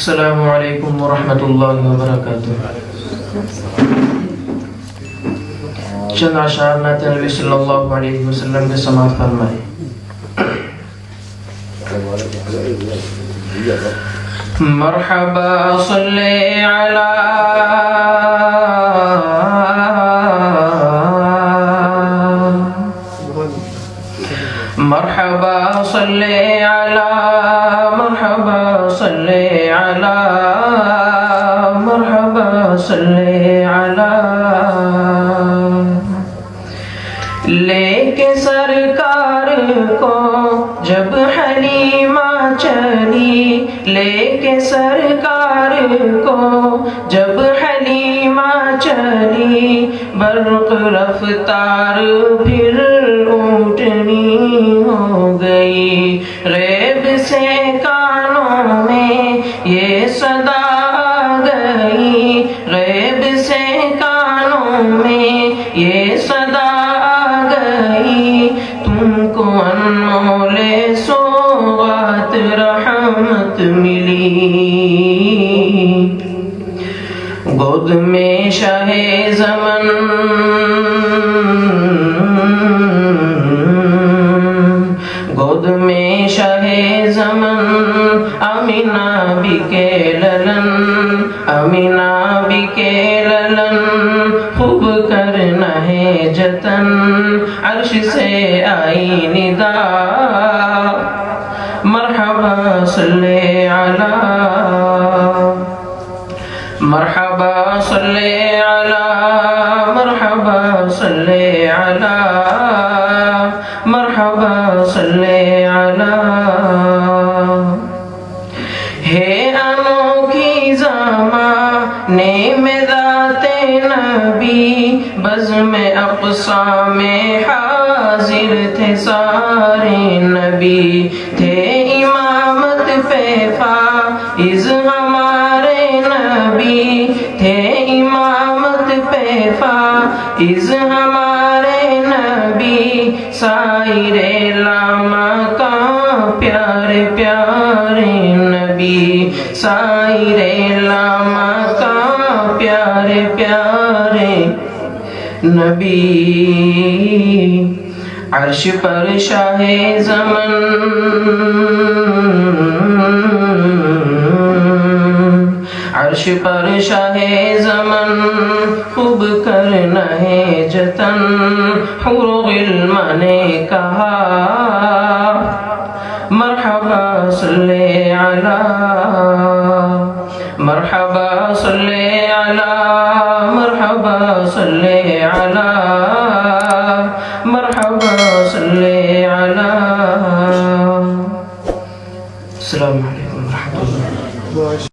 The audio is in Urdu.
السلام علیکم ورحمۃ اللہ وبرکاتہ۔ چند اشعار نعت نبی صلی اللہ علیہ وسلم کے سماعت فرمائے۔ مرحبا صلی علی مرحبا صلی علی مرحبا صلی علی مرحبا صلی علی، لے کے سرکار کو جب حلیمہ چلی، لے کے سرکار کو جب حلیمہ چلی، برق رفتار پھر اونٹنی ہو گئی، غیب سے کانوں میں یہ صدا آ گئی، غیب سے کانوں میں یہ صدا آ گئی، تم کو انمول سوغات رحمت ملی، گود میں شاہ زمن گود میں شاہ زمن، آمینہ بھی کے للن آمینہ بھی کے للن، خوب کرنا ہے جتن، عرش سے آئی ندا، مرحبا صلی علی مرحبا صلی علی مرحبا صلی علی مرحبا صلی علی، ہے انوکھی زمانے میں ذات نبی، بزم اقصا میں حاضر تھے سارے نبی، تھے امامت پہ فائز ہمارے نبی، تھے امامت پہ فائز ہمارے نبی، سائر لاما کا پیارے پیارے نبی، سائر لاما کا پیارے پیارے نبی، عرش پر شاہ زمن عرش پر شاہ زمن، خوب کرنا ہے جتن، حور غلم نے کہا مرحبا صلی علی مرحبا صلی علی مرحبا صلی علی مرحبا صلی علی۔ السلام علیکم ورحمۃ اللہ۔